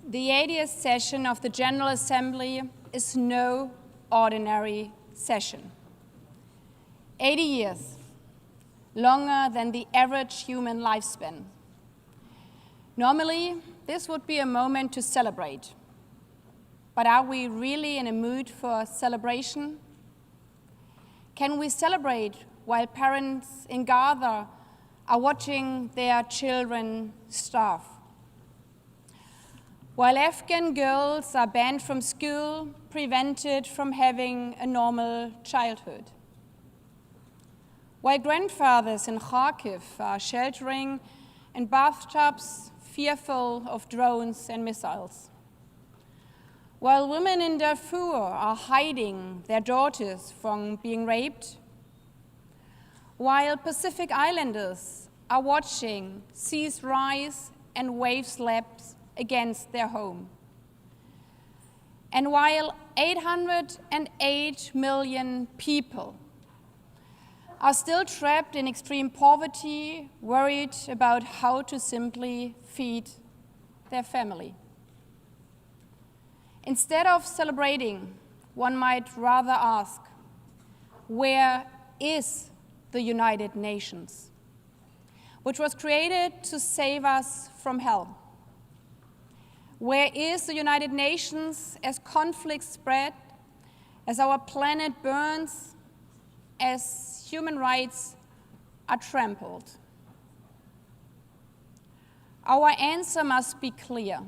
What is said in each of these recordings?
The 80th session of the General Assembly is no ordinary session. 80 years, longer than the average human lifespan. Normally, this would be a moment to celebrate. But are we really in a mood for celebration? Can we celebrate while parents in Gaza are watching their children starve? While Afghan girls are banned from school, prevented from having a normal childhood. While grandfathers in Kharkiv are sheltering in bathtubs, fearful of drones and missiles. While women in Darfur are hiding their daughters from being raped. While Pacific Islanders are watching seas rise and waves lapse against their home. And while 808 million people are still trapped in extreme poverty, worried about how to simply feed their family. Instead of celebrating, one might rather ask, where is the United Nations, which was created to save us from hell? Where is the United Nations as conflicts spread, as our planet burns, as human rights are trampled? Our answer must be clear.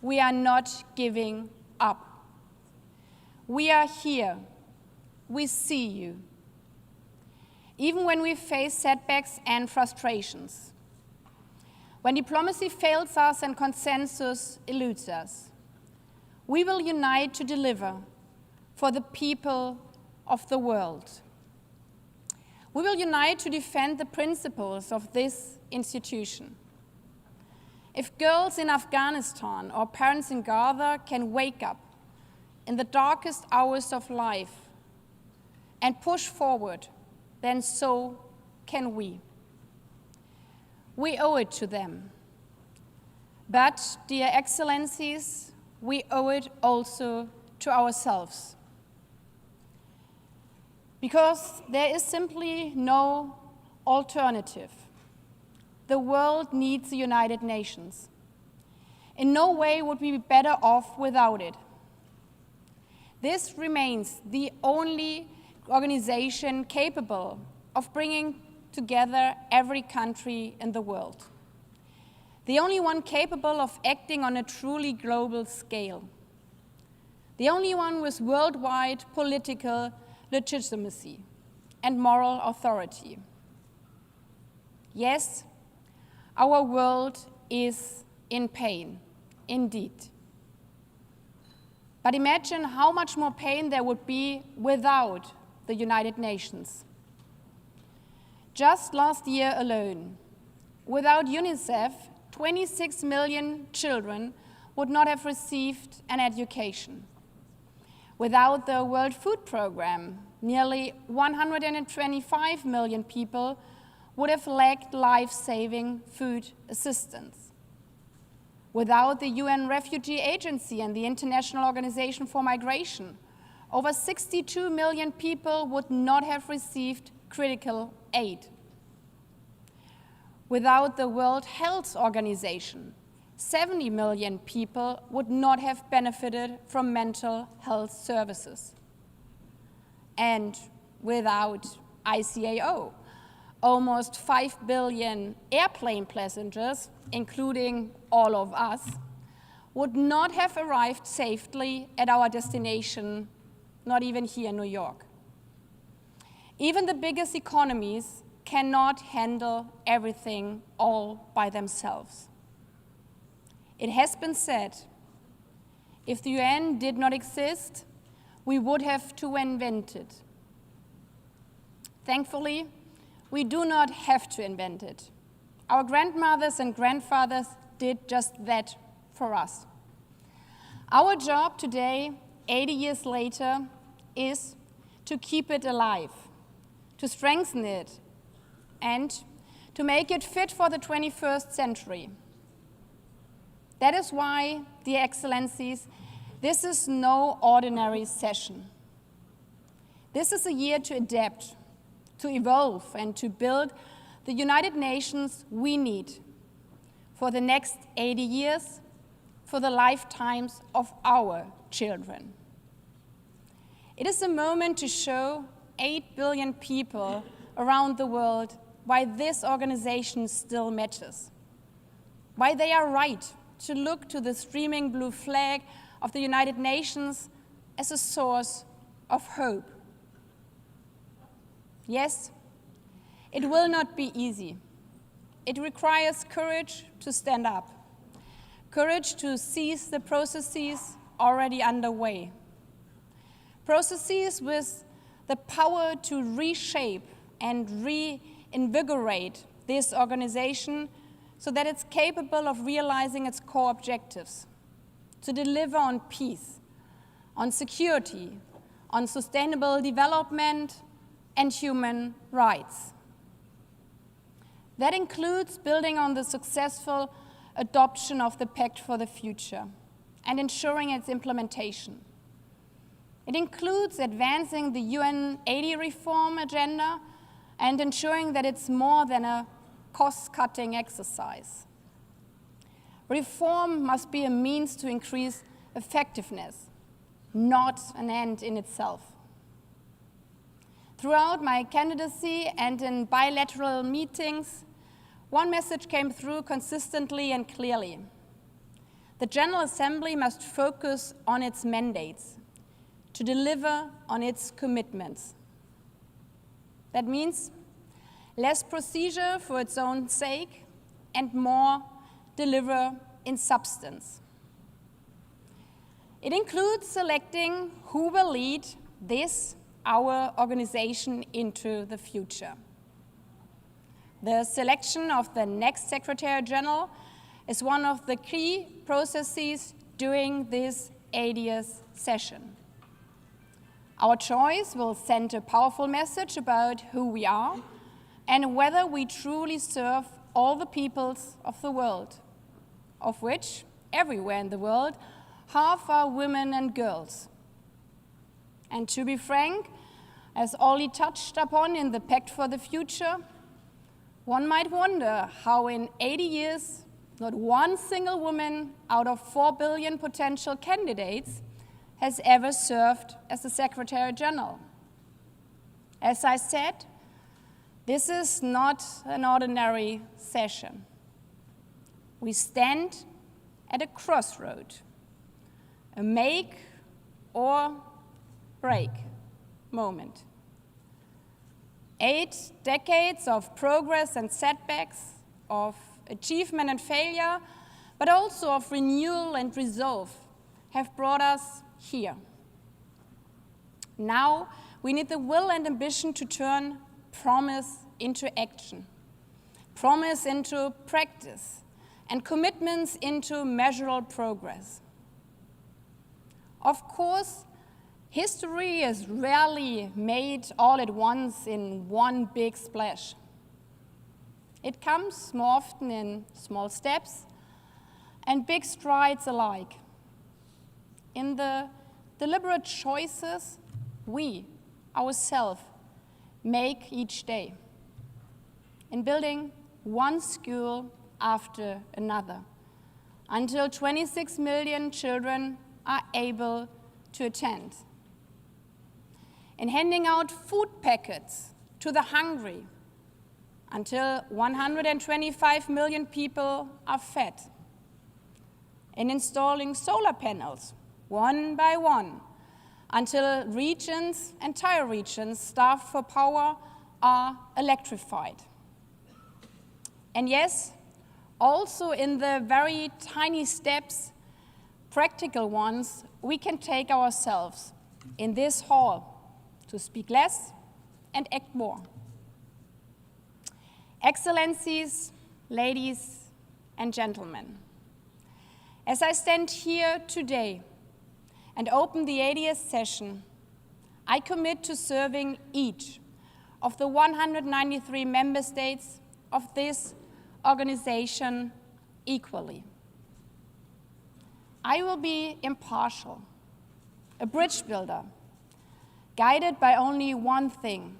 We are not giving up. We are here. We see you. Even when we face setbacks and frustrations. When diplomacy fails us and consensus eludes us, we will unite to deliver for the people of the world. We will unite to defend the principles of this institution. If girls in Afghanistan or parents in Gaza can wake up in the darkest hours of life and push forward, then so can we. We owe it to them. But, dear Excellencies, we owe it also to ourselves. Because there is simply no alternative. The world needs the United Nations. In no way would we be better off without it. This remains the only organization capable of bringing together every country in the world. The only one capable of acting on a truly global scale. The only one with worldwide political legitimacy and moral authority. Yes, our world is in pain, indeed. But imagine how much more pain there would be without the United Nations. Just last year alone, without UNICEF, 26 million children would not have received an education. Without the World Food Programme, nearly 125 million people would have lacked life-saving food assistance. Without the UN Refugee Agency and the International Organization for Migration, over 62 million people would not have received critical aid. Without the World Health Organization, 70 million people would not have benefited from mental health services. And without ICAO, almost 5 billion airplane passengers, including all of us, would not have arrived safely at our destination, not even here in New York. Even the biggest economies cannot handle everything all by themselves. It has been said, if the UN did not exist, we would have to invent it. Thankfully, we do not have to invent it. Our grandmothers and grandfathers did just that for us. Our job today, 80 years later, is to keep it alive, to strengthen it, and to make it fit for the 21st century. That is why, dear Excellencies, this is no ordinary session. This is a year to adapt, to evolve, and to build the United Nations we need for the next 80 years, for the lifetimes of our children. It is a moment to show 8 billion people around the world why this organization still matters, why they are right to look to the streaming blue flag of the United Nations as a source of hope. Yes, it will not be easy. It requires courage to stand up, courage to seize the processes already underway, processes with the power to reshape and reinvigorate this organization so that it's capable of realizing its core objectives, to deliver on peace, on security, on sustainable development, and human rights. That includes building on the successful adoption of the Pact for the Future and ensuring its implementation. It includes advancing the UN 80 reform agenda and ensuring that it's more than a cost-cutting exercise. Reform must be a means to increase effectiveness, not an end in itself. Throughout my candidacy and in bilateral meetings, one message came through consistently and clearly. The General Assembly must focus on its mandates, to deliver on its commitments. That means less procedure for its own sake and more deliver in substance. It includes selecting who will lead this, our organization, into the future. The selection of the next Secretary General is one of the key processes during this 80th session. Our choice will send a powerful message about who we are and whether we truly serve all the peoples of the world, of which, everywhere in the world, half are women and girls. And to be frank, as Olli touched upon in the Pact for the Future, one might wonder how in 80 years, not one single woman out of 4 billion potential candidates has ever served as the Secretary General. As I said, this is not an ordinary session. We stand at a crossroad, a make or break moment. 8 decades of progress and setbacks, of achievement and failure, but also of renewal and resolve have brought us here. Now we need the will and ambition to turn promise into action, promise into practice, and commitments into measurable progress. Of course, history is rarely made all at once in one big splash. It comes more often in small steps and big strides alike. In the deliberate choices we, ourselves, make each day. In building one school after another, until 26 million children are able to attend. In handing out food packets to the hungry, until 125 million people are fed. In installing solar panels, one by one, until regions, entire regions, starved for power, are electrified. And yes, also in the very tiny steps, practical ones, we can take ourselves in this hall to speak less and act more. Excellencies, ladies and gentlemen, as I stand here today and open the 80th session, I commit to serving each of the 193 member states of this organization equally. I will be impartial, a bridge builder, guided by only one thing,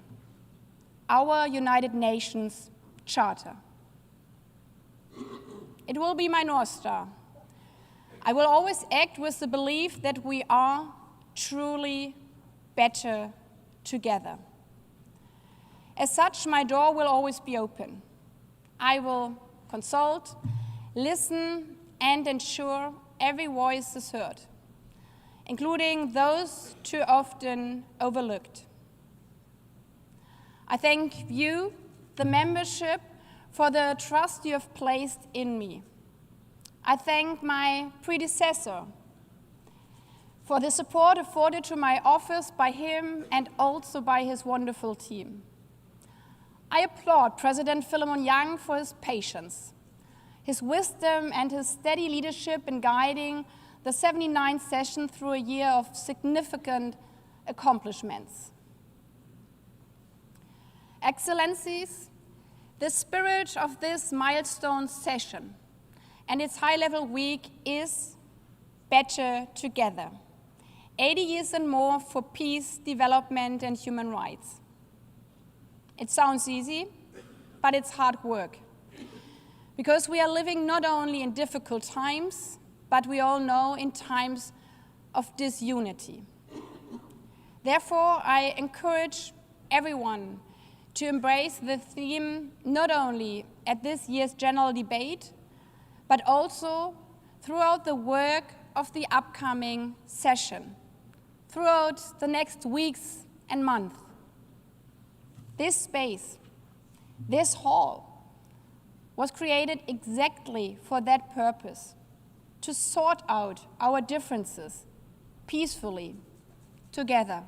our United Nations Charter. It will be my North Star. I will always act with the belief that we are truly better together. As such, my door will always be open. I will consult, listen, and ensure every voice is heard, including those too often overlooked. I thank you, the membership, for the trust you have placed in me. I thank my predecessor for the support afforded to my office by him and also by his wonderful team. I applaud President Philemon Young for his patience, his wisdom, and his steady leadership in guiding the 79th session through a year of significant accomplishments. Excellencies, the spirit of this milestone session and its high-level week is better together. 80 years and more for peace, development, and human rights. It sounds easy, but it's hard work. Because we are living not only in difficult times, but we all know in times of disunity. Therefore, I encourage everyone to embrace the theme not only at this year's general debate, but also throughout the work of the upcoming session, throughout the next weeks and months. This space, this hall, was created exactly for that purpose, to sort out our differences peacefully, together.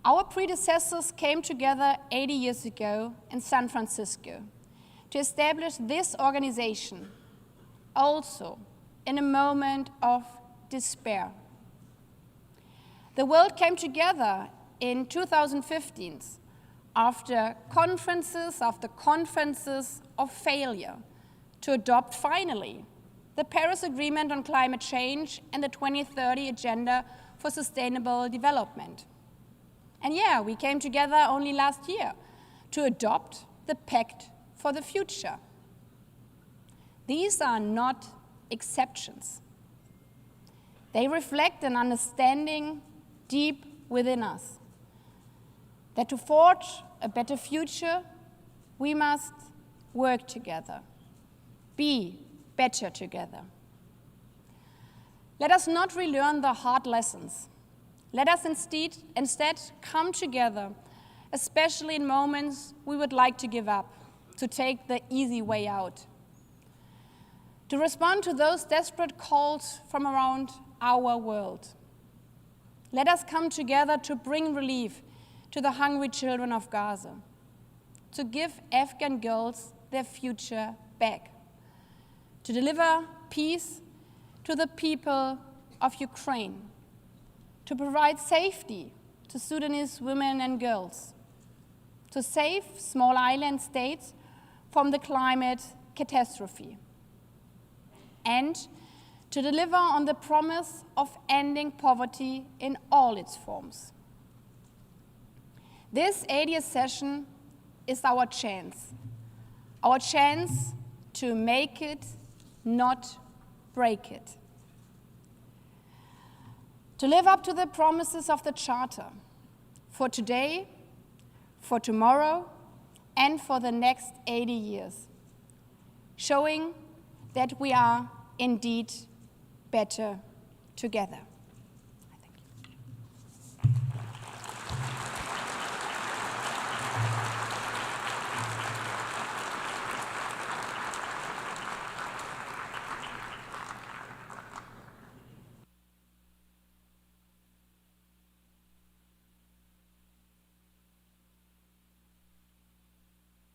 Our predecessors came together 80 years ago in San Francisco to establish this organization, also in a moment of despair. The world came together in 2015 after conferences of failure to adopt finally the Paris Agreement on Climate Change and the 2030 Agenda for Sustainable Development. And yeah, we came together only last year to adopt the Pact for the Future. These are not exceptions. They reflect an understanding deep within us that to forge a better future, we must work together, be better together. Let us not relearn the hard lessons. Let us instead come together, especially in moments we would like to give up, to take the easy way out, to respond to those desperate calls from around our world. Let us come together to bring relief to the hungry children of Gaza, to give Afghan girls their future back, to deliver peace to the people of Ukraine, to provide safety to Sudanese women and girls, to save small island states from the climate catastrophe, and to deliver on the promise of ending poverty in all its forms. This 80th session is our chance to make it, not break it. To live up to the promises of the Charter for today, for tomorrow, and for the next 80 years, showing that we are indeed better together.